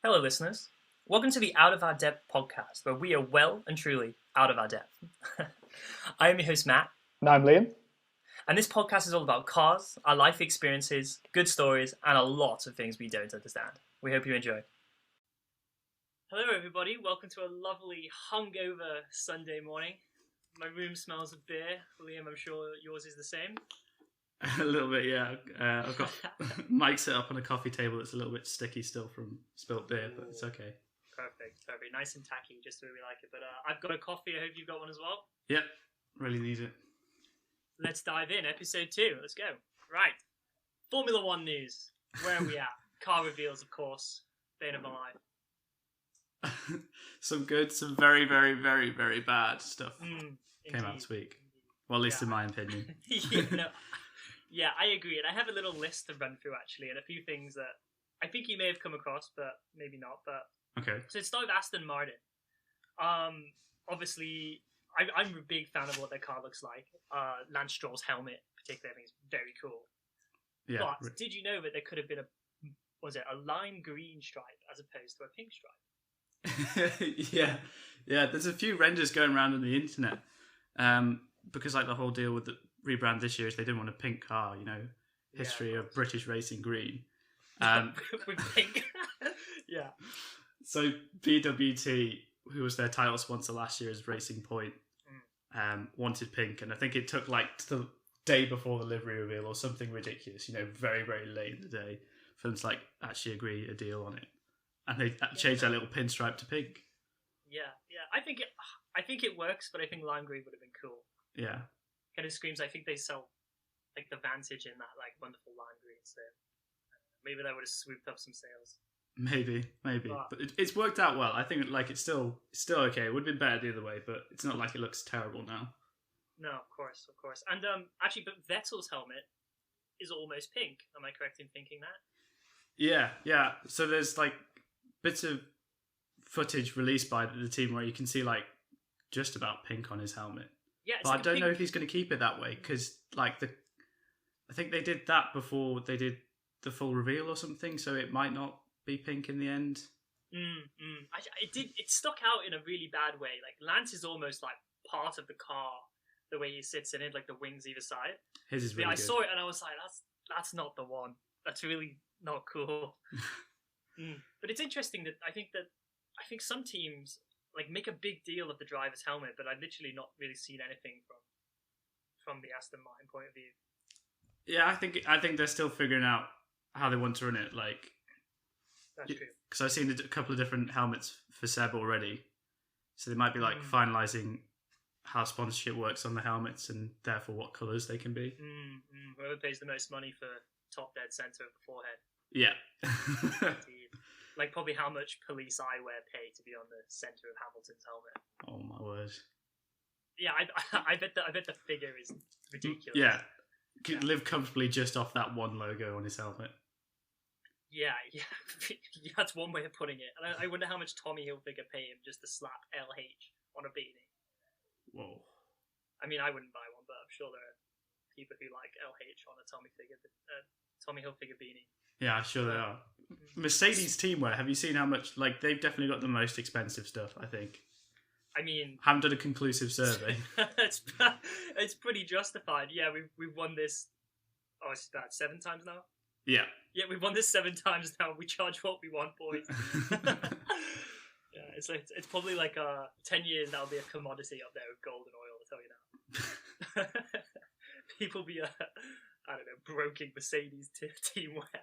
Hello, listeners. Welcome to the Out of Our Depth podcast, where we are well and truly out of our depth. I am your host, Matt, And I'm Liam. and this podcast is all about cars, our life experiences, good stories, and a lot of things we don't understand. We hope you enjoy. Hello, everybody. Welcome to a lovely hungover Sunday morning. My room smells of beer. Liam, I'm sure yours is the same. A little bit, yeah. I've got Mike set up on a coffee table that's a little bit sticky still from spilt beer, but it's okay. Perfect. Nice and tacky, just the way we like it. But I've got a coffee. I hope you've got one as well. Yep, really need it. Let's dive in. Episode 2. Let's go. Right. Formula 1 news. Where are we at? Car reveals, of course. Bane of my life. Some good, some very, very, very, very bad stuff came out this week. Well, at least in my opinion. Yeah, I agree. And I have a little list to run through, actually, and a few things that I think you may have come across, but maybe not. But Okay. So it started with Aston Martin. Obviously, I'm a big fan of what their car looks like. Lance Stroll's helmet, particularly, I think is very cool. Yeah. But did you know that there could have been a lime green stripe as opposed to a pink stripe? yeah. There's a few renders going around on the internet. Because like the whole deal with the rebrand this year is they didn't want a pink car, history of British racing green. With pink. Yeah. So BWT, who was their title sponsor last year as Racing Point, wanted pink, and I think it took like the day before the livery reveal or something ridiculous, very, very late in the day for them to like actually agree a deal on it. And they changed that little pinstripe to pink. Yeah. I think it works, but I think lime green would have been cool. Yeah. Kind of screams. I think they sell like the Vantage in that like wonderful lime green. So maybe that would have swooped up some sales. Maybe, but it's worked out well. I think like it's still okay. It would have been better the other way, but it's not like it looks terrible now. No, of course, and actually, but Vettel's helmet is almost pink. Am I correct in thinking that? Yeah. So there's like bits of footage released by the team where you can see like just about pink on his helmet. Yeah, but I don't know if he's going to keep it that way because like I think they did that before they did the full reveal or something, so it might not be pink in the end. It stuck out in a really bad way. Like Lance is almost like part of the car, the way he sits in it, like the wings either side. His is really good. I saw it and I was like, that's not the one. That's really not cool. But it's interesting that I think some teams like make a big deal of the driver's helmet, but I've literally not really seen anything from the Aston Martin point of view. Yeah, I think they're still figuring out how they want to run it. Like, that's true. Because I've seen a couple of different helmets for Seb already, so they might be like finalising how sponsorship works on the helmets and therefore what colours they can be. Whoever pays the most money for top dead centre of the forehead. Yeah. Like probably how much police eyewear pay to be on the centre of Hamilton's helmet. Oh my word! Yeah, I bet the figure is ridiculous. Yeah, could live comfortably just off that one logo on his helmet. Yeah, that's one way of putting it. And I wonder how much Tommy Hilfiger pay him just to slap LH on a beanie. Whoa! I mean, I wouldn't buy one, but I'm sure there are people who like LH on a Tommy Hilfiger beanie. Yeah, I'm sure they are. Mercedes teamwear, have you seen how much, like, they've definitely got the most expensive stuff, I think. I mean... Haven't done a conclusive survey. it's pretty justified. Yeah, we've won this, it's about 7 times now? Yeah. Yeah, we've won this 7 times now. We charge what we want, boys. Yeah, it's probably like 10 years that'll be a commodity up there with gold and oil, I'll tell you now. People be, broking Mercedes teamwear.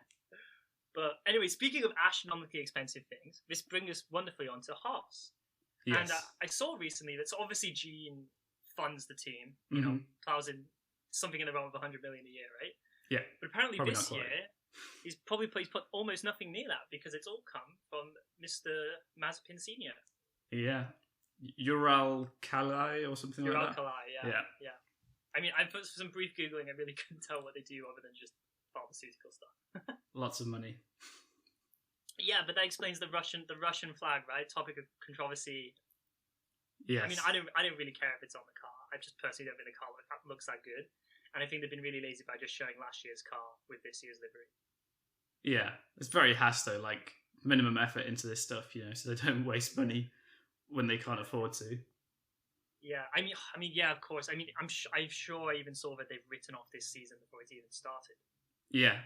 But anyway, speaking of astronomically expensive things, this brings us wonderfully onto Haas. Yes. And I saw recently that obviously Gene funds the team, plows in something in the realm of 100 million a year, right? Yeah. But apparently probably this year, he's put almost nothing near that because it's all come from Mr. Mazepin Sr. Yeah. Ural Kali or something like that? Ural Kali, yeah. I mean, for some brief Googling, I really couldn't tell what they do other than just pharmaceutical stuff. Lots of money. Yeah, but that explains the Russian flag, right? Topic of controversy. Yes. I mean, I don't really care if it's on the car. I just personally don't think the car looks that good. And I think they've been really lazy by just showing last year's car with this year's livery. Yeah, it's very Haas though. Like, minimum effort into this stuff, so they don't waste money when they can't afford to. Yeah, I mean, yeah, of course. I mean, I'm sure I even saw that they've written off this season before it even started. Yeah,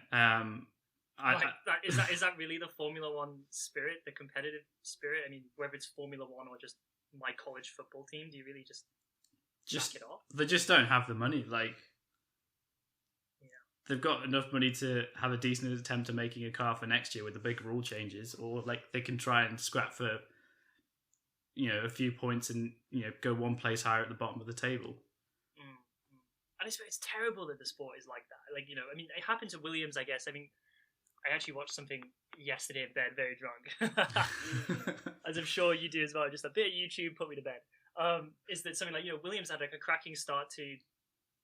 is that really the Formula One spirit, the competitive spirit? I mean, whether it's Formula One or just my college football team, do you really just back it off? They just don't have the money. Like, they've got enough money to have a decent attempt at making a car for next year with the big rule changes, or like they can try and scrap for a few points and go one place higher at the bottom of the table. And it's terrible that the sport is like that. Like, I mean, it happened to Williams, I guess. I mean, I actually watched something yesterday in bed, very drunk, as I'm sure you do as well. Just a bit of YouTube put me to bed. Is that something like Williams had like a cracking start to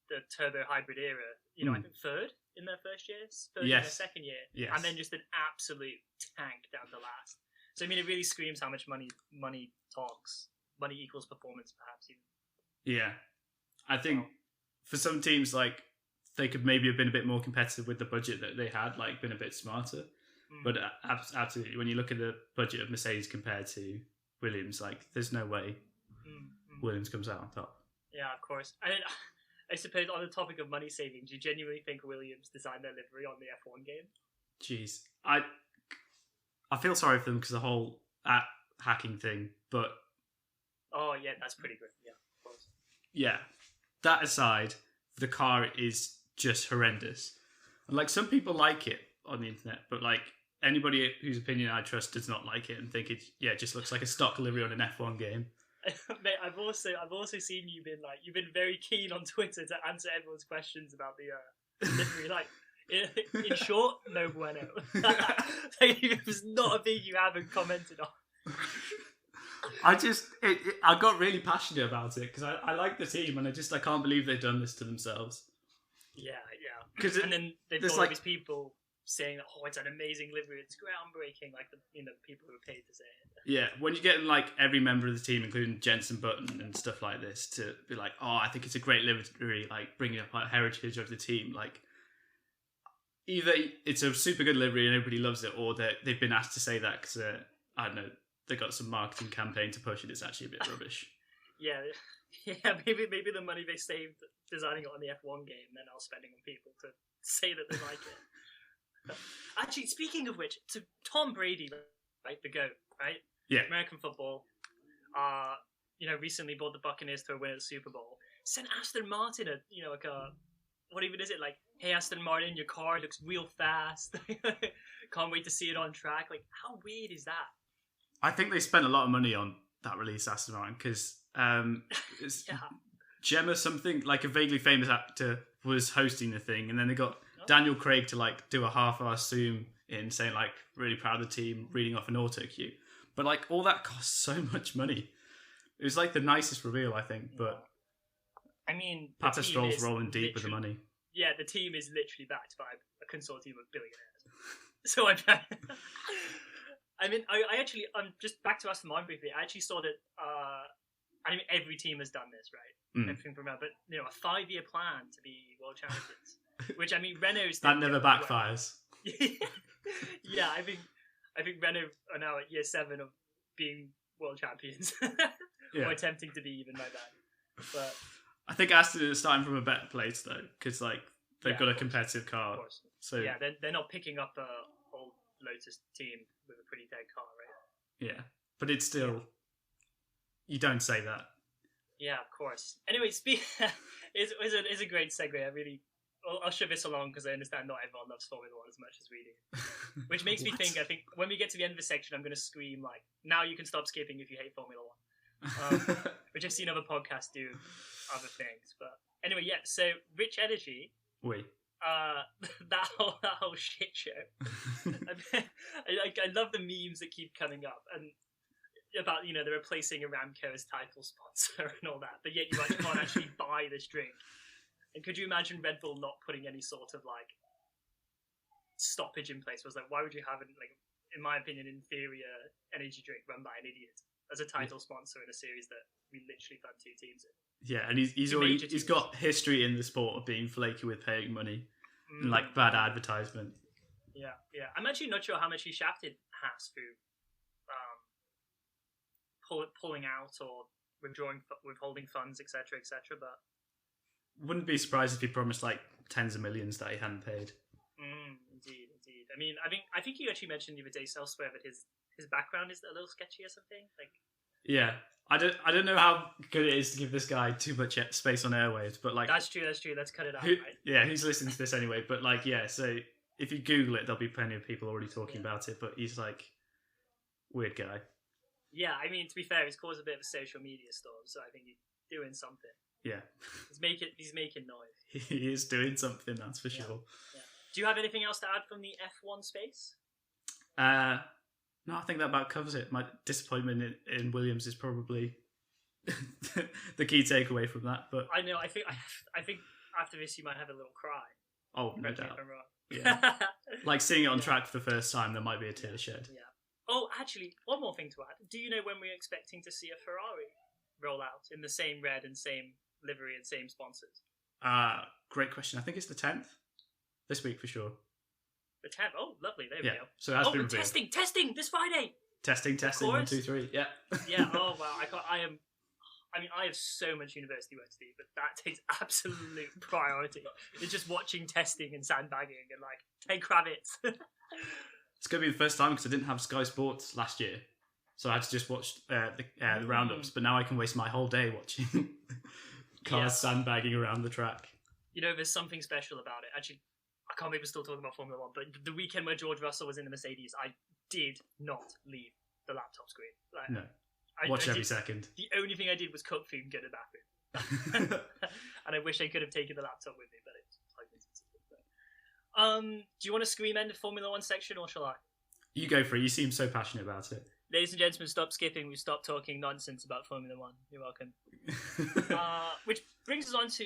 the turbo hybrid era. I think third in their first year, third in their second year, and then just an absolute tank down to last. So I mean, it really screams how much money talks. Money equals performance, perhaps even. Yeah, I think for some teams, like, they could maybe have been a bit more competitive with the budget that they had, like been a bit smarter. But absolutely, when you look at the budget of Mercedes compared to Williams, like, there's no way Williams comes out on top. Yeah, of course. And I suppose on the topic of money saving, do you genuinely think Williams designed their livery on the F1 game? Jeez, I feel sorry for them because the whole hacking thing, but oh yeah, that's pretty good. Yeah, of course. Yeah, that aside, the car is just horrendous. And like, some people like it on the internet, but like, anybody whose opinion I trust does not like it and think it just looks like a stock livery on an F1 game. Mate, I've also seen you've been very keen on Twitter to answer everyone's questions about the livery. Like, in short, no bueno. It was not a thing you haven't commented on. I got really passionate about it because I like the team and I can't believe they've done this to themselves. Yeah. And then they've got all these people saying that, it's an amazing livery, it's groundbreaking, like the people who are paid to say it. Yeah, when you get like every member of the team, including Jensen Button and stuff like this, to be like, I think it's a great livery, like bringing up our heritage of the team, like, either it's a super good livery and everybody loves it, or they've been asked to say that because, I don't know, they got some marketing campaign to push it. It's actually a bit rubbish. Yeah, maybe the money they saved designing it on the F1 game, they're now spending on people to say that they like it. Actually, speaking of which, to Tom Brady, right, the GOAT, right? Yeah. American football, recently brought the Buccaneers to a win at the Super Bowl. Sent Aston Martin what even is it? Like, hey, Aston Martin, your car looks real fast. Can't wait to see it on track. Like, how weird is that? I think they spent a lot of money on that release, Aston Martin, because Gemma something, like a vaguely famous actor, was hosting the thing, and then they got Daniel Craig to like do a half-hour zoom in saying like, really proud of the team, reading off an auto cue. But like, all that cost so much money. It was like the nicest reveal, I think, but I mean, Papa Stroll's rolling deep with the money. Yeah, the team is literally backed by a consortium of billionaires. So I mean, I actually, just back to Aston Martin briefly, I actually saw that, I mean, every team has done this, right? Everything from but, a 5-year plan to be world champions. Which, I mean, Renault's... that never backfires. Yeah, I think Renault are now at year 7 of being world champions. Or attempting to be even like that. But I think Aston is starting from a better place, though, because, like, they've got a competitive car. Of course. So yeah, they're not picking up a whole Lotus team with a pretty dead car, right? Yeah, but it's still... You don't say that. Yeah, of course. Anyway, it's a great segue. I'll shove this along because I understand not everyone loves Formula 1 as much as we do. Which makes me think, I think, when we get to the end of the section, I'm going to scream, like, now you can stop skipping if you hate Formula 1. Which I've seen other podcasts do other things. But anyway, yeah, so Rich Energy... Oui. That whole shit show. I love the memes that keep coming up and about they're replacing Aramco as title sponsor and all that, but yet you can't actually buy this drink. And could you imagine Red Bull not putting any sort of like stoppage in place? Was like, why would you have in my opinion, inferior energy drink run by an idiot as a title sponsor in a series that we literally found 2 teams in? Yeah, and he's got history in the sport of being flaky with paying money and like bad advertisement. Yeah. I'm actually not sure how much he shafted has through pulling out or withholding funds, etc., etc. But wouldn't be surprised if he promised like tens of millions that he hadn't paid. Indeed. I mean, I think you actually mentioned the other day elsewhere that his background is a little sketchy or something. Like, yeah, I don't know how good it is to give this guy too much space on airwaves, but like that's true. Let's cut it out. Right? Yeah, who's listening to this anyway? But like, yeah, so if you Google it, there'll be plenty of people already talking about it. But he's like weird guy. Yeah, I mean, to be fair, he's caused a bit of a social media storm, so I think he's doing something. Yeah, he's making noise. He is doing something, that's for sure. Yeah. Do you have anything else to add from the F1 space? No, I think that about covers it. My disappointment in Williams is probably the key takeaway from that. But I know, I think after this you might have a little cry. Oh, no doubt. Yeah. Like seeing it on track for the first time, there might be a tear shed. Yeah. Oh, actually, one more thing to add. Do you know when we're expecting to see a Ferrari roll out in the same red and same livery and same sponsors? Great question. I think it's the 10th. This week for sure. The 10th? Oh, lovely. There we go. So it has been revealed. Testing this Friday. Testing. 1, 2, 3. Yeah. Yeah. Oh wow. I have so much university work to do, but that takes absolute priority. It's just watching testing and sandbagging and like, hey, Kravitz. It's going to be the first time because I didn't have Sky Sports last year. So I had to just watch the roundups. But now I can waste my whole day watching cars sandbagging around the track. You know, there's something special about it. Actually, I can't believe we're still talking about Formula 1, but the weekend where George Russell was in the Mercedes, I did not leave the laptop screen. Like, no. Watch every second. The only thing I did was cook food and go to the bathroom. And I wish I could have taken the laptop with me, but it's do you want to scream end the Formula 1 section, or shall I? You go for it. You seem so passionate about it. Ladies and gentlemen, stop skipping. We've stopped talking nonsense about Formula 1. You're welcome. Which brings us on to,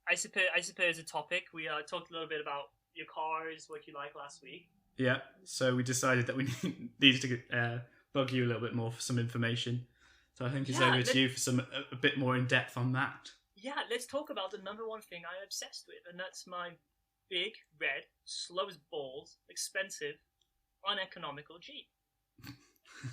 I suppose, a topic. We talked a little bit about your cars, what you like last week. Yeah, so we decided that we needed to bug you a little bit more for some information. So I think it's over to you for a bit more in depth on that. Yeah, let's talk about the number one thing I'm obsessed with, and that's my big, red, slow as balls, expensive, uneconomical Jeep.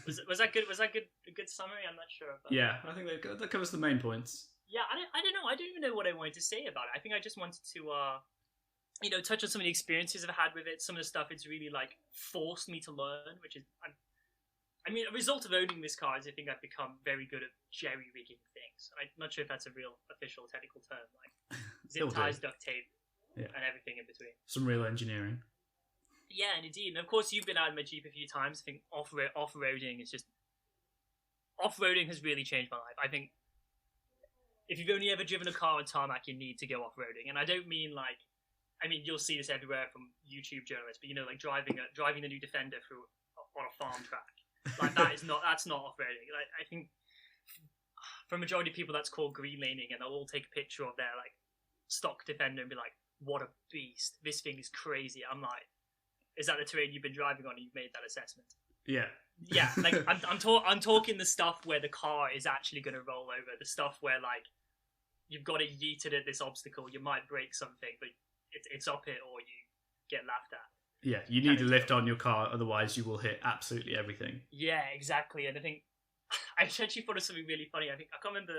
Was that good? Was that a good summary? I'm not sure. But yeah, I think that covers the main points. Yeah, I don't know. I don't even know what I wanted to say about it. I think I just wanted to, touch on some of the experiences I've had with it. Some of the stuff it's really like forced me to learn, which is, a result of owning this car is I think I've become very good at jerry rigging things. I'm not sure if that's a real official technical term, like zip ties, duct tape. Yeah. And everything in between. Some real engineering. Yeah, and indeed. And of course, you've been out in my Jeep a few times. I think off-roading is just... Off-roading has really changed my life. I think if you've only ever driven a car on tarmac, you need to go off-roading. And I don't mean like... you'll see this everywhere from YouTube journalists, but like driving the new Defender through on a farm track. Like that's not off-roading. Like, I think for a majority of people that's called green laning, and they'll all take a picture of their like stock Defender and be like, what a beast. This thing is crazy. I'm like, is that the terrain you've been driving on and you've made that assessment? Yeah. Yeah, like I'm talking the stuff where the car is actually going to roll over, the stuff where like you've got to yeet it at this obstacle, you might break something, but it's up it or you get laughed at. Yeah, you need a lift on your car, otherwise you will hit absolutely everything. Yeah, exactly. And I think I actually thought of something really funny. I can't remember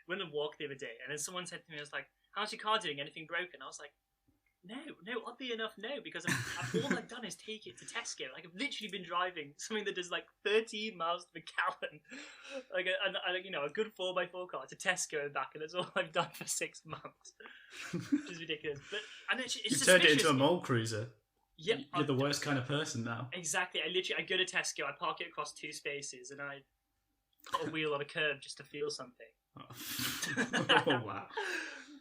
when I walked the other day, and then someone said to me, I was like, how's your car doing? Anything broken? I was like, no, oddly enough, no, because all I've done is take it to Tesco. Like, I've literally been driving something that does like 13 miles to the gallon, like a good 4x4 car to Tesco and back, and that's all I've done for 6 months, which is ridiculous. But and it's you turned it into a mole cruiser. Yeah, you're the worst kind of person now. Exactly. I go to Tesco, I park it across 2 spaces, and I put a wheel on a curb just to feel something. Oh wow.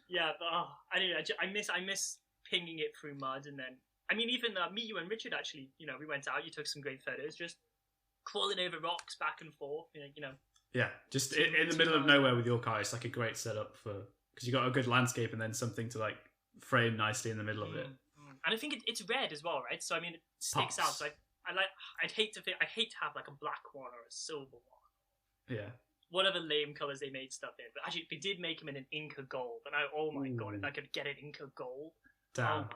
Yeah, but anyway, I miss pinging it through mud, and then even me, you, and Richard actually, we went out. You took some great photos, just crawling over rocks back and forth. Yeah, just in the middle of nowhere with your car. It's like a great setup because you got a good landscape and then something to like frame nicely in the middle of it. And I think it's red as well, right? So it sticks out. So I'd hate to have like a black one or a silver one. Yeah. Whatever lame colours they made stuff in, but actually they did make them in an Inca gold, and oh my god, if I could get an Inca gold, damn.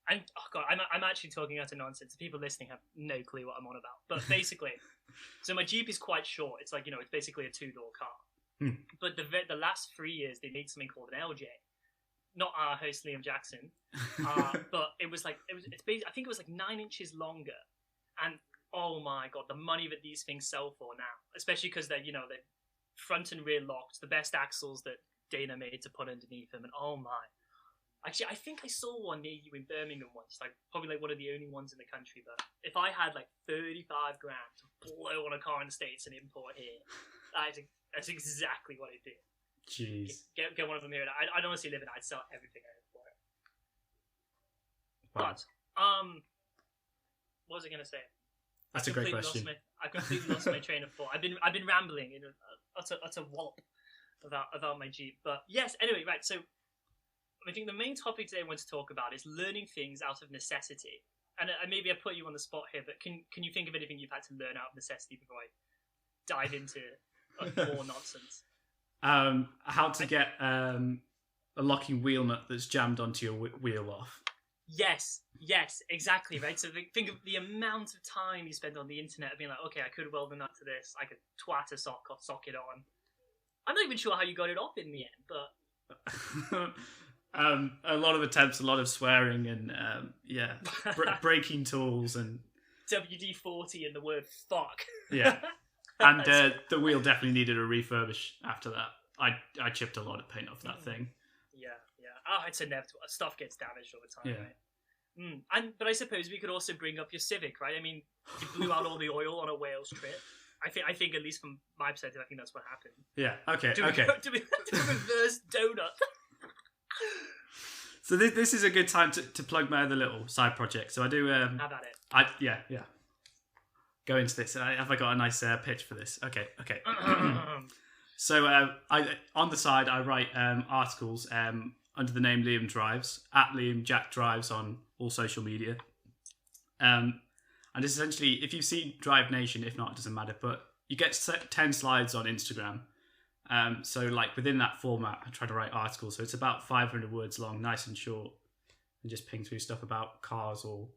And oh god, I'm actually talking utter nonsense. People listening have no clue what I'm on about. But basically, so my Jeep is quite short. It's like, it's basically a 2-door car. But the last 3 years they made something called an LJ. Not our host Liam Jackson, but I think it was like 9 inches longer, and oh my god, the money that these things sell for now, especially because they're front and rear locked, the best axles that Dana made to put underneath them, and oh my. Actually, I think I saw one near you in Birmingham once, probably one of the only ones in the country. But if I had 35 grand to blow on a car in the States and import here, that's exactly what I'd do. Jeez. Get one of them here. I'd honestly live it. I'd sell everything I own for it. Wow. But what was I going to say? That's a great question. I completely lost my train of thought. I've been rambling in utter wallop about my Jeep. But yes, anyway, right. So I think the main topic today I want to talk about is learning things out of necessity. And maybe I put you on the spot here, but can you think of anything you've had to learn out of necessity before I dive into more nonsense? How to get a locking wheel nut that's jammed onto your wheel off. Yes, exactly, right? So think of the amount of time you spend on the internet being like, okay, I could weld a nut to this, I could twat a socket on. I'm not even sure how you got it off in the end, but... a lot of attempts, a lot of swearing, and breaking tools, and WD-40 and the word fuck. Yeah, and the wheel definitely needed a refurbish after that. I chipped a lot of paint off that thing. Yeah. Oh, it's inevitable. Stuff gets damaged all the time, right? But I suppose we could also bring up your Civic, right? I mean, you blew out all the oil on a Wales trip. I think at least from my perspective, I think that's what happened. Yeah. Okay. Do we reverse donut? So this is a good time to plug my other little side project. So I do. How about it? Yeah. Go into this. Have I got a nice pitch for this? Okay. So I on the side I write articles under the name Liam Drives at Liam Jack Drives on all social media. And essentially, if you've seen Drive Nation, if not, it doesn't matter. But you get 10 slides on Instagram. So within that format, I try to write articles. So it's about 500 words long, nice and short, and just ping through stuff about cars or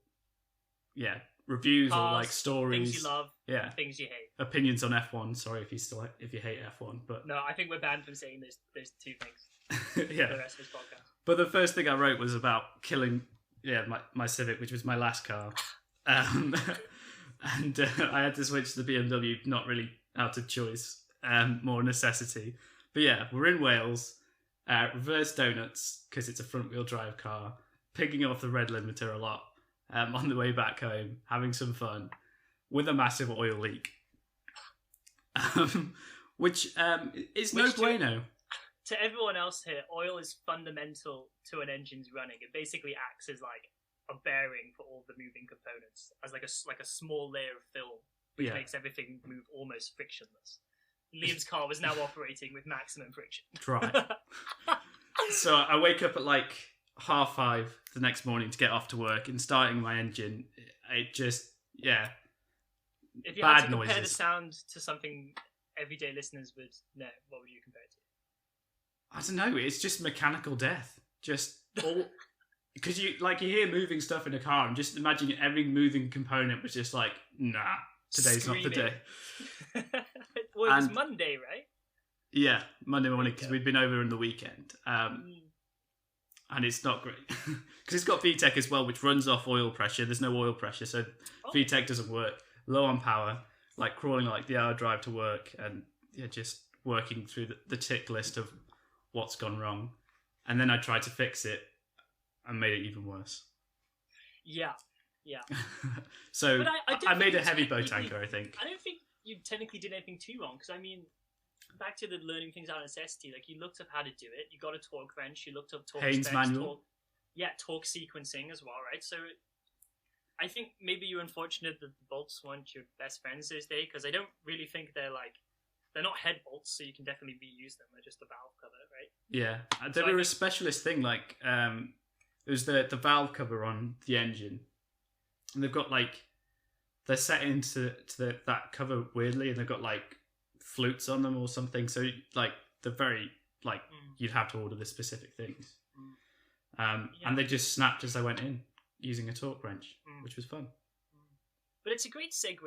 reviews cars, or stories, things you love, things you hate, opinions on F1. Sorry if you hate F1, but no, I think we're banned from saying those two things. Yeah, for the rest of this podcast. But the first thing I wrote was about killing my Civic, which was my last car, and I had to switch to the BMW, not really out of choice. More necessity. But yeah, we're in Wales, reverse donuts, because it's a front wheel drive car, picking off the red limiter a lot, on the way back home, having some fun, with a massive oil leak. Which is no bueno. To everyone else here, oil is fundamental to an engine's running. It basically acts as a bearing for all the moving components, as a small layer of film, which makes everything move almost frictionless. Liam's car was now operating with maximum friction. Right. So I wake up at 5:30 the next morning to get off to work, and starting my engine, it just, If you had to compare the sound to something everyday listeners would know, what would you compare it to? I don't know, it's just mechanical death. Just all... Because you hear moving stuff in a car, and just imagine every moving component was just nah, today's Screaming. not the day. Well, it was Monday, right? Yeah, Monday morning, because we'd been over on the weekend. And it's not great. Because it's got VTEC as well, which runs off oil pressure. There's no oil pressure, so VTEC doesn't work. Low on power, crawling the hour drive to work, and just working through the tick list of what's gone wrong. And then I tried to fix it and made it even worse. Yeah. So I made a heavy boat anchor, I think. I don't think you technically did anything too wrong, because back to the learning things out of necessity, you looked up how to do it, you got a torque wrench, you looked up torque Haynes specs, manual. Torque sequencing as well, right? So I think maybe you're unfortunate that the bolts weren't your best friends those days, because I don't really think they're not head bolts, so you can definitely reuse them. They're just a valve cover, right? Yeah, they were a specialist thing. It was the valve cover on the engine, and they've got they're set into that cover weirdly, and they've got flutes on them or something. So they're very you'd have to order the specific things. And they just snapped as I went in. using a torque wrench, which was fun. But it's a great segue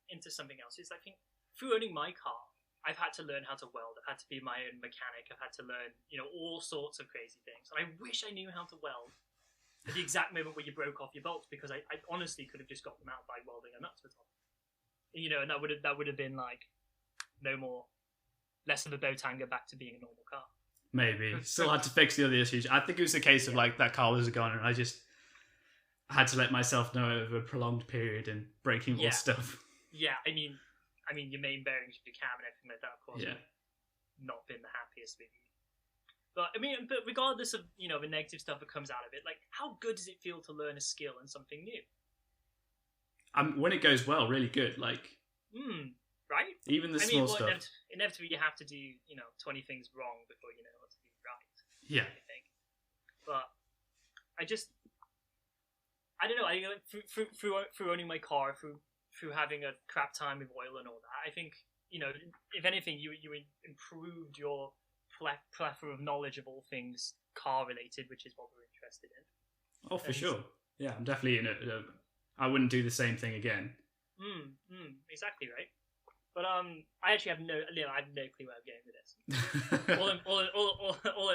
into something else. Is I think through owning my car, I've had to learn how to weld. I've had to be my own mechanic. I've had to learn, all sorts of crazy things. And I wish I knew how to weld at the exact moment where you broke off your bolts, because I honestly could have just got them out by welding a nut to the top. And that would have been like less of a bow tanger, back to being a normal car. Maybe. Still had to fix the other issues. I think it was a case of like that car was gone, and I just had to let myself know over a prolonged period and breaking more stuff. Yeah, I mean, your main bearings, your cam, and everything like that, of course, not been the happiest with you. But but regardless of the negative stuff that comes out of it, like, how good does it feel to learn a skill and something new? When it goes well, really good. Like, right? Even the small stuff. Inevitably, you have to do 20 things wrong before you know what to do right. Yeah. I think. But I don't know. I through owning my car, through having a crap time with oil and all that, I think if anything, you improved your plethora of knowledge of all things car related, which is what we're interested in. Oh, for sure. Yeah, I'm definitely in it. I wouldn't do the same thing again. Exactly right. But I actually have no clue where I'm going with this.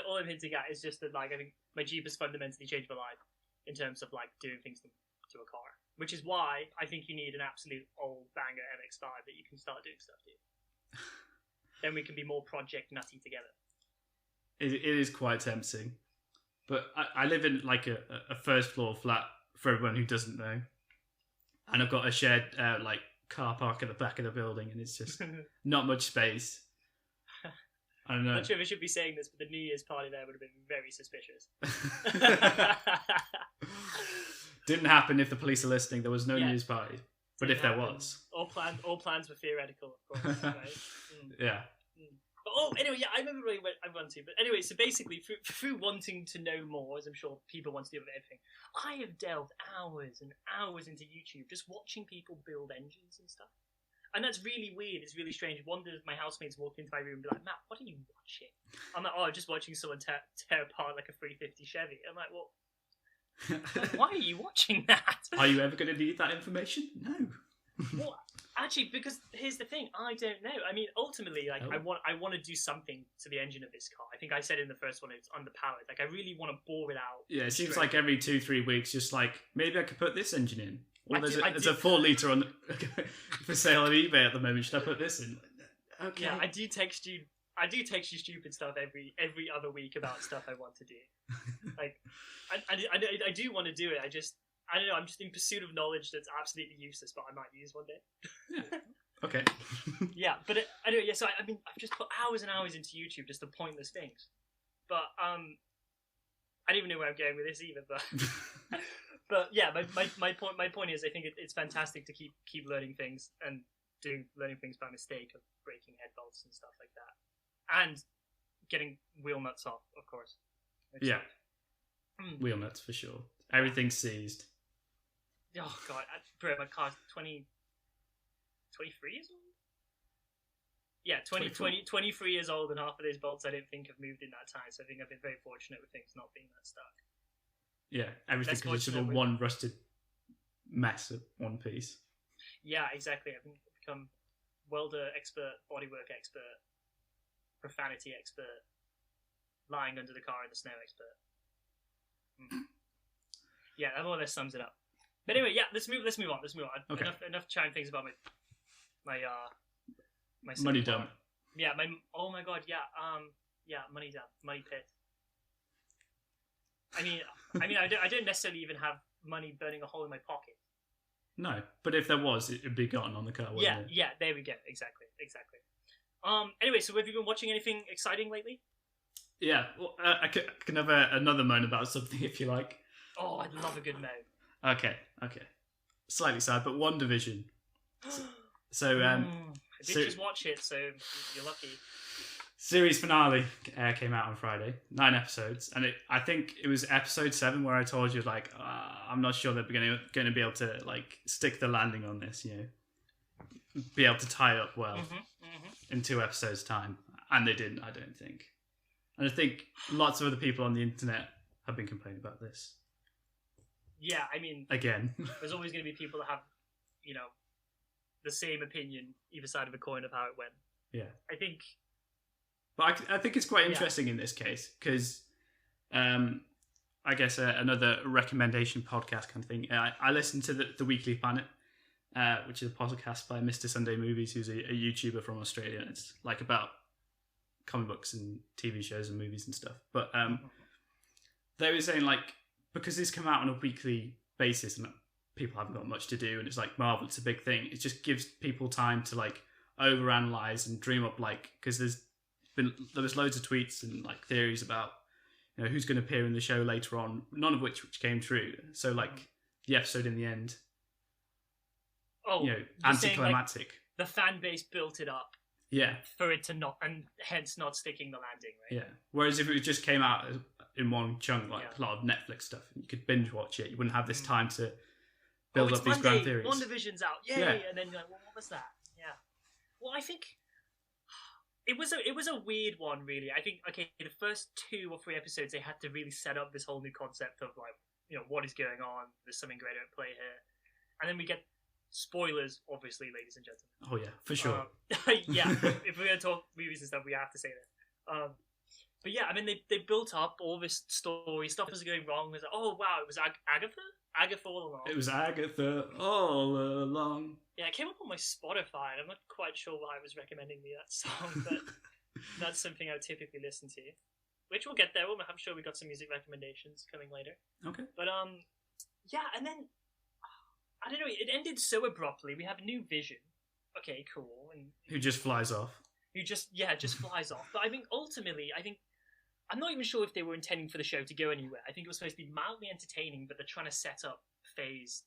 all I'm hinting at is just that, like, I think my Jeep has fundamentally changed my life in terms of like doing things to a car, which is why I think you need an absolute old banger MX-5 that you can start doing stuff to. Then we can be more project nutty together. It is quite tempting, but I live in like a first floor flat, for everyone who doesn't know, and I've got a shared like car park at the back of the building, and it's just not much space. I don't know. I'm not sure if I should be saying this, but the New Year's party there would have been very suspicious. Didn't happen. If the police are listening, there was no New Year's party. But if there was, all plans were theoretical, of course. Right? Yeah. But anyway, I remember really what I want to. But anyway, so basically, through wanting to know more, as I'm sure people want to do with everything, I have delved hours and hours into YouTube just watching people build engines and stuff. And that's really weird. It's really strange. One of my housemates walked into my room and be like, "Matt, what are you watching?" I'm like, "Oh, just watching someone tear apart like a 350 Chevy." I'm like, "Well, why are you watching that?" Are you ever going to need that information? No. Well, actually, because here's the thing, I don't know. I mean, ultimately, like, I want to do something to the engine of this car. I think I said in the first one it's underpowered. Like, I really want to bore it out. Yeah, it seems like every 2-3 weeks, just like, maybe I could put this engine in. Well, there's a 4 litre on for sale on eBay at the moment. Should I put this in? Okay. Yeah, I do text you stupid stuff every other week about stuff I want to do. Like, I do want to do it. I don't know. I'm just in pursuit of knowledge that's absolutely useless, but I might use one day. Yeah. Okay. Yeah, but anyway, yeah. So I mean, I've just put hours and hours into YouTube just to pointless things. But I don't even know where I'm going with this either. But but yeah, my point is, I think it's fantastic to keep learning things and learning things by mistake, of breaking head bolts and stuff like that, and getting wheel nuts off, of course. Yeah. Wheel nuts for sure. Everything's seized. Oh god, bro, my car's 23 years old? Yeah, 23 years old, and half of those bolts I don't think have moved in that time, so I think I've been very fortunate with things not being that stuck. Yeah, everything is just one rusted mess of one piece. Yeah, exactly. I've become welder expert, bodywork expert, profanity expert, lying under the car in the snow expert. Yeah, that more or less sums it up. But anyway, yeah, let's move on. Okay. Enough chatting things about my money dump. Yeah, oh my god, yeah, money dump, money pit. I mean, I don't necessarily even have money burning a hole in my pocket. No, but if there was, it would be gone on the car. Yeah, there we go. Exactly. Anyway, so have you been watching anything exciting lately? Yeah, well, I can have another moan about something if you like. Oh, I'd love a good moan. Okay. Slightly sad, but WandaVision. So, I did just watch it, so you're lucky. Series finale came out on Friday, 9 episodes, and I think it was episode 7 where I told you, like, I'm not sure they're going to be able to, like, stick the landing on this, be able to tie it up well in 2 episodes' time, and they didn't, I don't think. And I think lots of other people on the internet have been complaining about this. Yeah, I mean, again. there's always going to be people that have, the same opinion either side of the coin of how it went. Yeah. I think. But I think it's quite interesting in this case because, I guess another recommendation podcast kind of thing. I listened to the Weekly Planet, which is a podcast by Mr. Sunday Movies, who's a YouTuber from Australia, and it's like about comic books and TV shows and movies and stuff. But they were saying like because this come out on a weekly basis and people haven't got much to do, and it's like Marvel, it's a big thing. It just gives people time to like overanalyze and dream up because there was loads of tweets and like theories about who's going to appear in the show later on, none of which came true. So like the episode in the end, anticlimactic. Like, the fan base built it up, for it to not, and hence not sticking the landing, right? Yeah. Whereas if it just came out in one chunk, like a lot of Netflix stuff, and you could binge watch it, you wouldn't have this time to build up these grand theories. WandaVision's out, yay! Yeah. And then you're like, well, what was that? Yeah. Well, I think. It was a weird one, really. I think, the first 2 or 3 episodes, they had to really set up this whole new concept of, like, what is going on, there's something greater at play here. And then we get spoilers, obviously, ladies and gentlemen. Oh, yeah, for sure. If we're going to talk movies and stuff, we have to say that. But yeah, I mean, they built up all this story, stuff was going wrong. It was like, oh, wow, it was Agatha? Agatha all along. It was Agatha all along. Yeah, it came up on my Spotify, and I'm not quite sure why it was recommending me that song, but that's something I would typically listen to. Which we'll get there. I'm sure we got some music recommendations coming later. Okay. But yeah, and then I don't know. It ended so abruptly. We have a new Vision. Okay, cool. And who just flies off? Who just flies off. But I think ultimately, I'm not even sure if they were intending for the show to go anywhere. I think it was supposed to be mildly entertaining, but they're trying to set up phase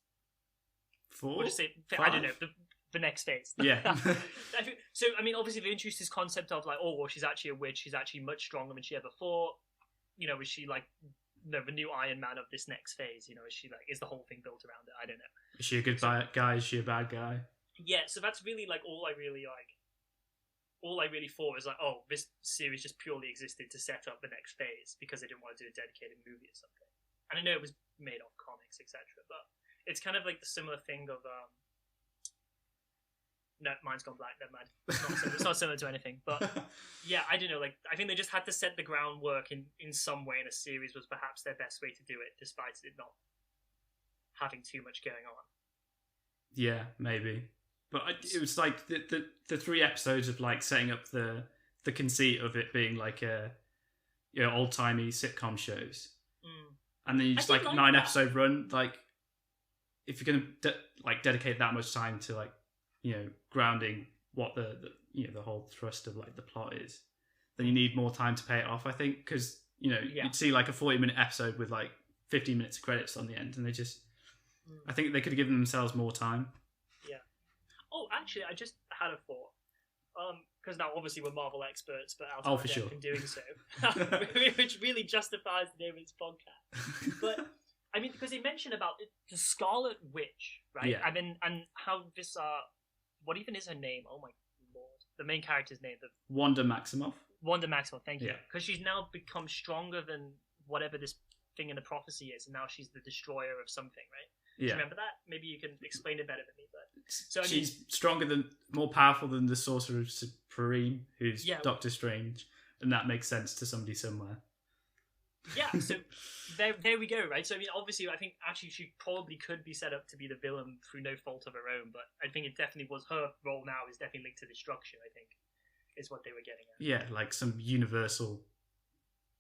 4. Or just say, I don't know, the next phase. Yeah. So, I mean, obviously they introduced this concept of like, oh, well, she's actually a witch. She's actually much stronger than she ever thought. Is she like the new Iron Man of this next phase? Is the whole thing built around it? I don't know. Is she a good guy? Is she a bad guy? Yeah, so that's really like all I really thought was like, oh, this series just purely existed to set up the next phase because they didn't want to do a dedicated movie or something. And I know it was made off comics, etc., but it's kind of like the similar thing of no, mine's gone black. Never mind. It's not similar to anything. But yeah, I don't know. Like, I think they just had to set the groundwork in some way, and a series was perhaps their best way to do it, despite it not having too much going on. Yeah, maybe. But it was like the 3 episodes of like setting up the conceit of it being like a old timey sitcom shows, and then you just like 9 episode run. Like, if you're gonna dedicate that much time to like grounding what the whole thrust of like the plot is, then you need more time to pay it off. I think because you'd see like a 40-minute episode with like 15 minutes of credits on the end, and they just I think they could have given themselves more time. Yeah. Oh, actually, I just had a thought. Because now obviously we're Marvel experts, but out of depth in doing so, which really justifies the name of this podcast. But I mean, because they mentioned about the Scarlet Witch, right? Yeah. And how this what even is her name? Oh my lord, the main character's name, Wanda Maximoff. Wanda Maximoff, thank you. Yeah. Because she's now become stronger than whatever this thing in the prophecy is, and now she's the destroyer of something, right? Yeah. Do you remember that? Maybe you can explain it better than me. But so she's more powerful than the Sorcerer Supreme, who's Doctor Strange, and that makes sense to somebody somewhere. Yeah, so there we go, right? So I mean, obviously, I think actually she probably could be set up to be the villain through no fault of her own, but I think it definitely was her role now is definitely linked to destruction. I think is what they were getting at. Yeah, like some universal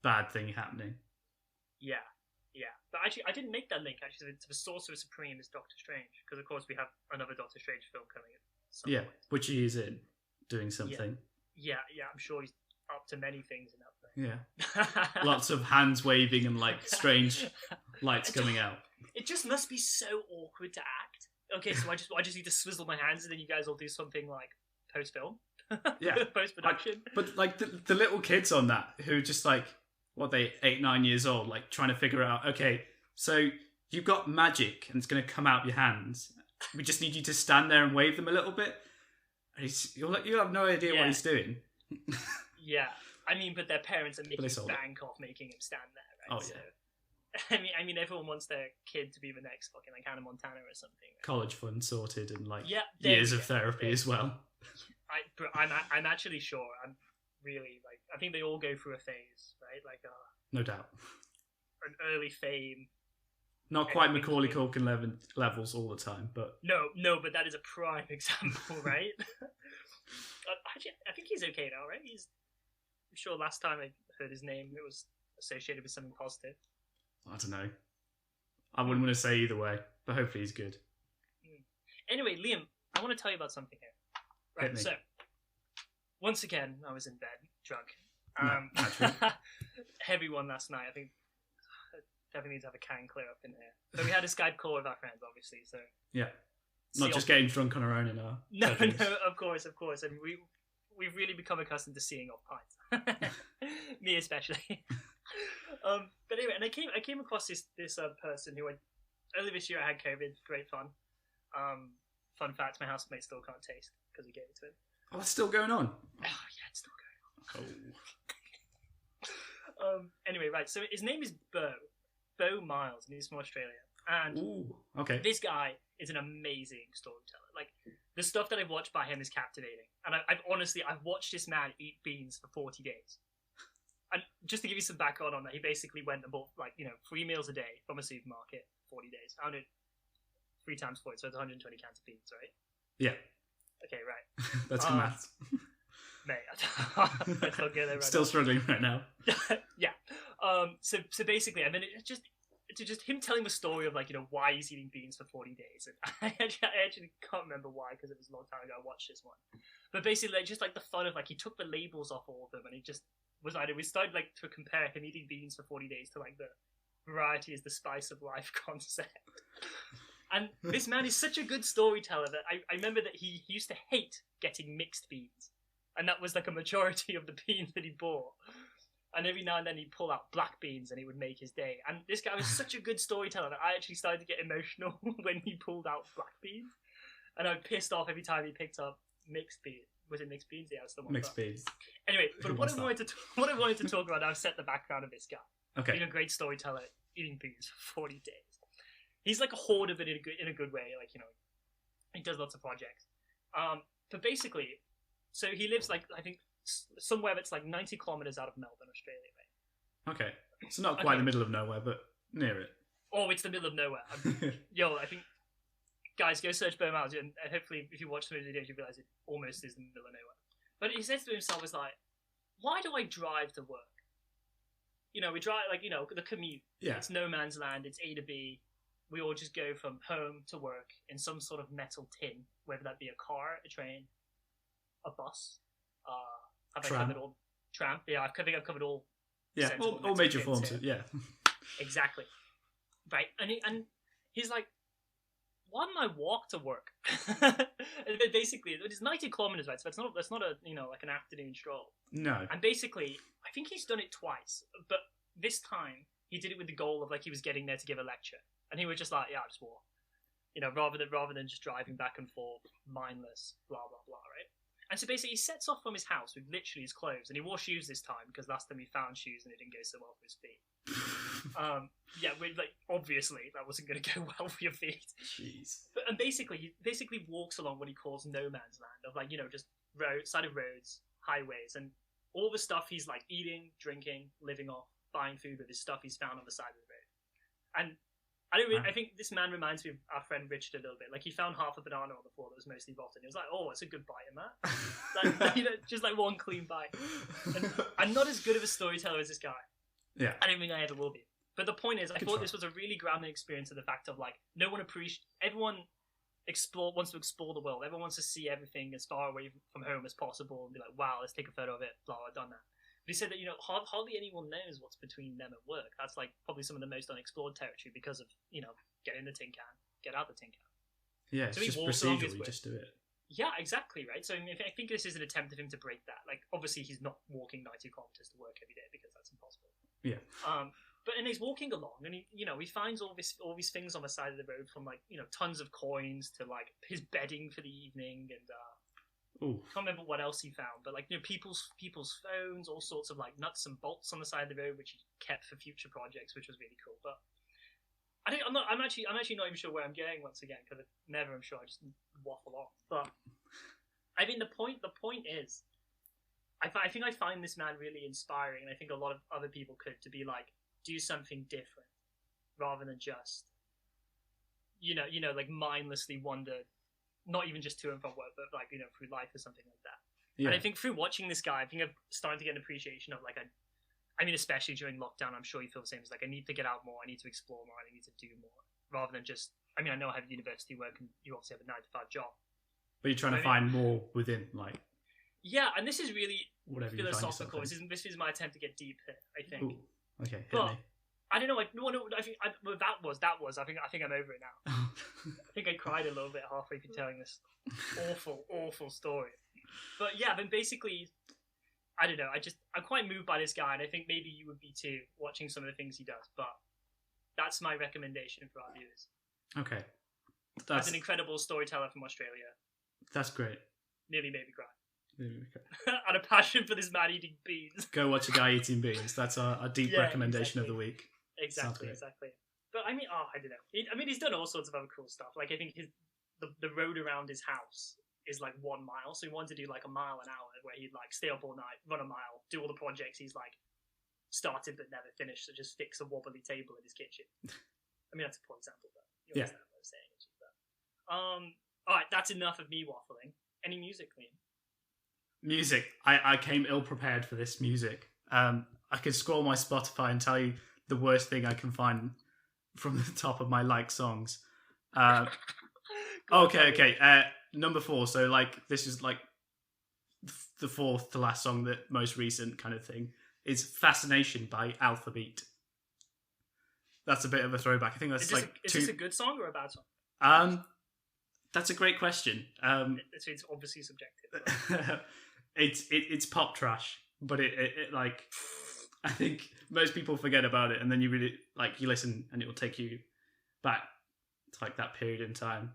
bad thing happening. Yeah. But actually, I didn't make that link, actually, to the Sorcerer Supreme is Doctor Strange, because, of course, we have another Doctor Strange film coming at some point. Which he is in, doing something. Yeah, I'm sure he's up to many things in that film. Yeah. Lots of hands waving and, like, strange lights coming out. It just must be so awkward to act. Okay, so I just need to swizzle my hands, and then you guys will do something, like, post-film? Yeah. Post-production? But, like, the little kids on that, who are just, like, what they 8, 9 years old, like trying to figure out, okay, so you've got magic and it's going to come out your hands. We just need you to stand there and wave them a little bit. You'll have no idea what he's doing. Yeah, I mean, but their parents are making bank off making him stand there, right? Oh, yeah. I mean, everyone wants their kid to be the next fucking like Hannah Montana or something. College fund sorted and like Yeah, years of therapy as well. I'm actually sure. I'm really like. I think they all go through a phase, right? Like no doubt. an early fame. Not quite Macaulay Culkin levels all the time, but no, but that is a prime example, right? Actually, I think he's okay now, right? I'm sure last time I heard his name, it was associated with something positive. I don't know. I wouldn't want to say either way, but hopefully he's good. Anyway, Liam, I want to tell you about something here. Right, so once again, I was in bed, drunk. Heavy one last night. I think I definitely need to have a can clear up in here. But we had a Skype call with our friends, obviously. So yeah, not just getting drunk on our own in our no, of course, and we've really become accustomed to seeing off pints. Me especially. But anyway, and I came across this person who earlier this year I had COVID. Great fun. Fun fact: my housemate still can't taste because we gave it to him. Oh, it's still going on. Oh yeah, it's still going on. Anyway, right. So his name is Beau Miles, and he's from Australia. And okay, this guy is an amazing storyteller. Like the stuff that I've watched by him is captivating. And I've watched this man eat beans for 40 days. And just to give you some background on that, he basically went and bought 3 meals a day from a supermarket, 40 days. I don't know, 3 times 40, so it's 120 cans of beans, right? Yeah. Okay, right. That's good maths. Mate, I still get it right Still now. struggling right now. Yeah. So basically, and then it's just him telling the story of why he's eating beans for 40 days. And I actually can't remember why because it was a long time ago I watched this one. But basically, just the fun of he took the labels off all of them, and he just we started to compare him eating beans for 40 days to the variety is the spice of life concept. And this man is such a good storyteller that I remember that he used to hate getting mixed beans, and that was a majority of the beans that he bought. And every now and then he'd pull out black beans and it would make his day. And this guy was such a good storyteller that I actually started to get emotional when he pulled out black beans. And I was pissed off every time he picked up mixed beans. Was it mixed beans? Yeah, it's the one. Mixed beans. Anyway, but what I wanted to talk about, I've set the background of this guy. Okay. Being a great storyteller, eating beans for 40 days. He's like a hoarder, but in a good way. He does lots of projects. But basically, so he lives I think somewhere that's 90 kilometers out of Melbourne, Australia, right? Okay, so not quite the middle of nowhere, but near it. Oh, it's the middle of nowhere. I think guys, go search Beau Miles, and hopefully, if you watch some of the videos, you realize it almost is the middle of nowhere. But he says to himself, why do I drive to work? We drive the commute. Yeah. It's no man's land. It's A to B. We all just go from home to work in some sort of metal tin, whether that be a car, a train, a bus. Have Tram. I covered all? Tram. Yeah, I think I've covered all. Yeah, all major forms. Yeah. Exactly. Right, and he's like, why don't I walk to work? Basically, it's 90 kilometers, right? So that's not a an afternoon stroll. No. And basically, I think he's done it twice, but this time he did it with the goal of he was getting there to give a lecture, and he was just I'll just walk, rather than just driving back and forth, mindless, blah blah blah, right? And so basically, he sets off from his house with literally his clothes, and he wore shoes this time because last time he found shoes and it didn't go so well for his feet. Obviously that wasn't going to go well for your feet. Jeez. And basically, he walks along what he calls no man's land of just side of roads, highways, and all the stuff he's eating, drinking, living off, buying food with his stuff he's found on the side of the road. And I think this man reminds me of our friend Richard a little bit. He found half a banana on the floor that was mostly rotten. He was oh, it's a good bite, Matt. Just one clean bite. And I'm not as good of a storyteller as this guy. Yeah. I don't think I ever will be. But the point is, I thought this was a really grounding experience of the fact of everyone wants to explore the world. Everyone wants to see everything as far away from home as possible and be wow, let's take a photo of it. Blah, I've done that. But he said that hardly anyone knows what's between them and work. That's probably some of the most unexplored territory because of get in the tin can, get out the tin can. Yeah, so it's just procedural. You just do it. Yeah, exactly right. So I think this is an attempt of him to break that. Obviously he's not walking 90 kilometers to work every day because that's impossible. Yeah. But he's walking along, and he finds all these things on the side of the road, from tons of coins to his bedding for the evening, and I can't remember what else he found, but people's phones, all sorts of nuts and bolts on the side of the road, which he kept for future projects, which was really cool. But I'm actually not even sure where I'm going once again because I'm sure I just waffle off. But I mean, the point is, I think I find this man really inspiring, and I think a lot of other people could to be like, do something different rather than just, like mindlessly wander, not even just to and from work, but like through life or something like that. Yeah. And I think through watching this guy, I think I'm starting to get an appreciation of like I mean, especially during lockdown, I'm sure you feel the same. It's like I need to get out more, I need to explore more, I need to do more, rather than just. I mean, I know I have university work, and you obviously have a 9-to-5 job. But you're trying to find more within, like. Yeah, and this is really whatever philosophical. This is my attempt to get deep here, I think. Ooh, okay, hit but me. I don't know. I think that was. I think I'm over it now. I think I cried a little bit halfway through telling this awful story. But yeah, then basically, I don't know. I'm quite moved by this guy, and I think maybe you would be too, watching some of the things he does. But that's my recommendation for our viewers. Okay, that's an incredible storyteller from Australia. That's great. Nearly made me cry. And a passion for this man eating beans. Go watch a guy eating beans. That's our deep recommendation of the week. Exactly. But I mean, I don't know. He's done all sorts of other cool stuff. Like I think the road around his house is like 1 mile, so he wanted to do like a mile an hour, where he'd like stay up all night, run a mile, do all the projects he's like started but never finished. So just fix a wobbly table in his kitchen. I mean, that's a poor example, but you understand what I'm saying. All right, that's enough of me waffling. Any music, Liam? Music. I came ill prepared for this music. I could scroll my Spotify and tell you the worst thing I can find from the top of my like songs. Okay. Number 4. So like this is like the 4th to last song, the most recent kind of thing, is "Fascination" by Alphabet. That's a bit of a throwback. I think that's is this a good song or a bad song? That's a great question. It's obviously subjective. It's pop trash, but it like I think most people forget about it, and then you really like you listen, and it will take you back to like that period in time.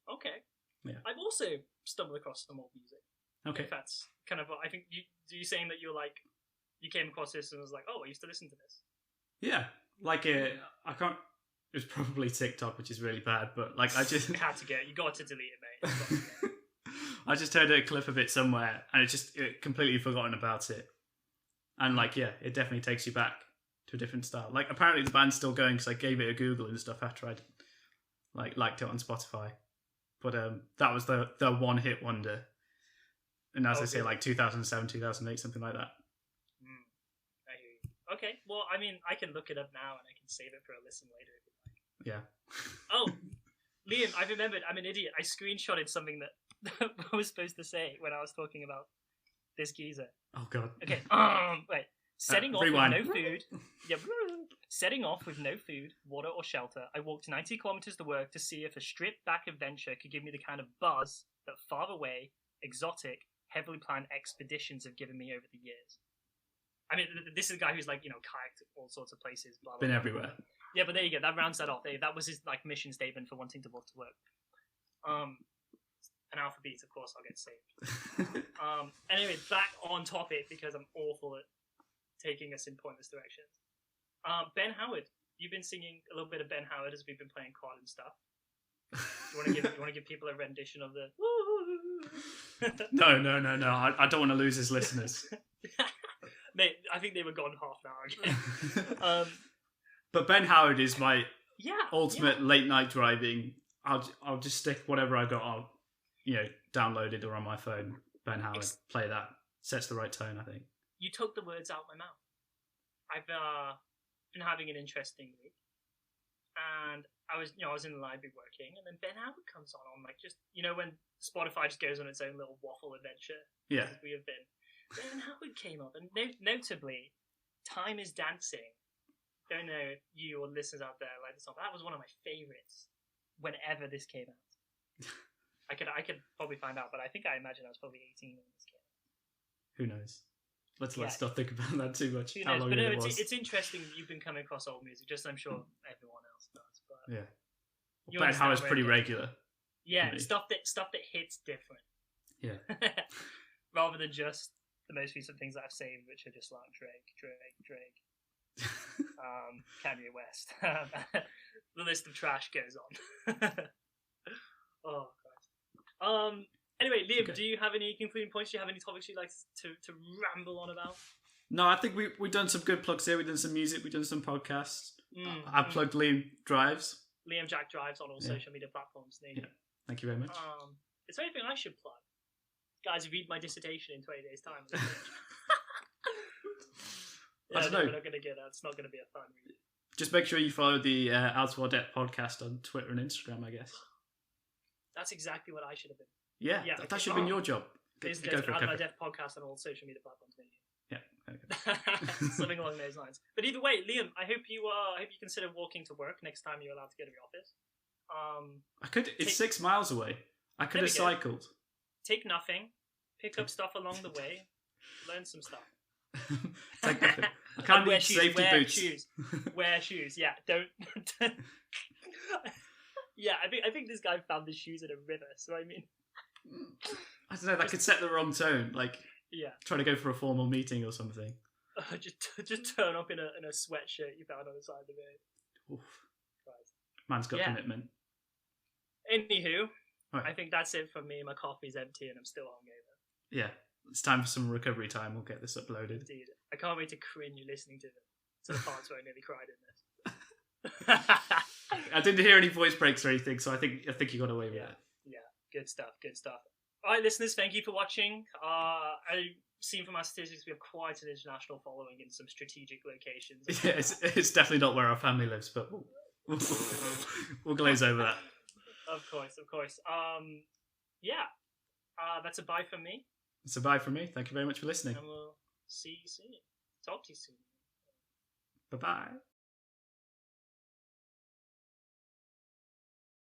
Okay. Yeah. I've also stumbled across some old music. Okay. If that's kind of, I think you saying that you came across this and was like, oh, I used to listen to this. Yeah, like I can't. It was probably TikTok, which is really bad, but like I just you got to delete it, mate. I just heard a clip of it somewhere, and it completely forgotten about it. And like, yeah, it definitely takes you back to a different style. Like, apparently the band's still going because I gave it a Google and stuff after I'd liked it on Spotify. But that was the one hit wonder. And as I say, like 2007, 2008, something like that. I hear you. Okay, well, I mean, I can look it up now and I can save it for a listen later if you like. Yeah. Oh, Liam, I remembered. I'm an idiot. I screenshotted something that I was supposed to say when I was talking about this geezer. Oh god. Okay. Wait. Setting off rewind. with no food. Yep. Setting off with no food, water, or shelter, I walked 90 kilometers to work to see if a stripped-back adventure could give me the kind of buzz that far away, exotic, heavily planned expeditions have given me over the years. I mean, this is a guy who's like, kayaked all sorts of places. Blah, blah, Been blah. everywhere. Yeah, but there you go. That rounds that off. That was his mission statement for wanting to walk to work. An alphabet, of course, I'll get saved. Anyway, back on topic because I'm awful at taking us in pointless directions. Ben Howard, you've been singing a little bit of Ben Howard as we've been playing COD and stuff. You want to give people a rendition of the? No. I don't want to lose his listeners. Mate, I think they were gone half an hour ago. But Ben Howard is my ultimate late night driving. I'll just stick whatever I got on, downloaded or on my phone. Ben Howard, play that. Sets the right tone, I think. You took the words out of my mouth. I've been having an interesting week, and I was in the library working, and then Ben Howard comes on like just when Spotify just goes on its own little waffle adventure. Yeah, as we have been. Ben Howard came up, and notably, "Time Is Dancing." Don't know if you or listeners out there like the song, but that was one of my favorites. Whenever this came out, I could probably find out, but I imagine I was probably 18 when this came out. Who knows? Let's not think about that too much. Who knows? But no, it's interesting that you've been coming across old music, just as I'm sure everyone else does. But yeah, Ben Howard's pretty regular. Yeah, stuff that hits different. Yeah, rather than just the most recent things that I've saved, which are just like Drake. Kanye West. The list of trash goes on. Oh, Christ. Anyway, Liam, Okay. do you have any concluding points? Do you have any topics you'd like to ramble on about? No, I think we've done some good plugs here. We've done some music. We've done some podcasts. I've plugged Liam Drives. Liam Jack Drives on all social media platforms. Yeah. Thank you very much. Is there anything I should plug? Guys, read my dissertation in 20 days' time. I don't know. We're not going to get that. It's not going to be a fun read. Just make sure you follow the Out of Our Depth podcast on Twitter and Instagram, I guess. That's exactly what I should have been. Yeah, that should have been your job. There's Go for it, Out go of My for it. Depth podcast on all social media platforms. Yeah. Okay. Something along those lines. But either way, Liam, I hope you consider walking to work next time you're allowed to go to the office. I could. It's 6 miles away. I could have cycled. Take nothing. Pick up stuff along the way. Learn some stuff. Take nothing. I can't need safety boots. Wear shoes. Yeah, don't. Yeah, I think this guy found his shoes in a river. So I mean, I don't know. That could set the wrong tone. Like, trying to go for a formal meeting or something. Just turn up in a sweatshirt you found on the side of the road. Oof. Man's got commitment. Anywho, right. I think that's it for me. My coffee's empty and I'm still hungover. Yeah, it's time for some recovery time. We'll get this uploaded. Indeed. I can't wait to cringe listening to the parts where I nearly cried in this. I didn't hear any voice breaks or anything, so I think you got away with it. Yeah, good stuff. All right, listeners, thank you for watching. I've seen from our statistics we have quite an international following in some strategic locations. Yeah, it's definitely not where our family lives, but we'll glaze over that. Of course. That's a bye from me. It's a bye from me. Thank you very much for listening. And we'll see you soon. Talk to you soon. Bye-bye.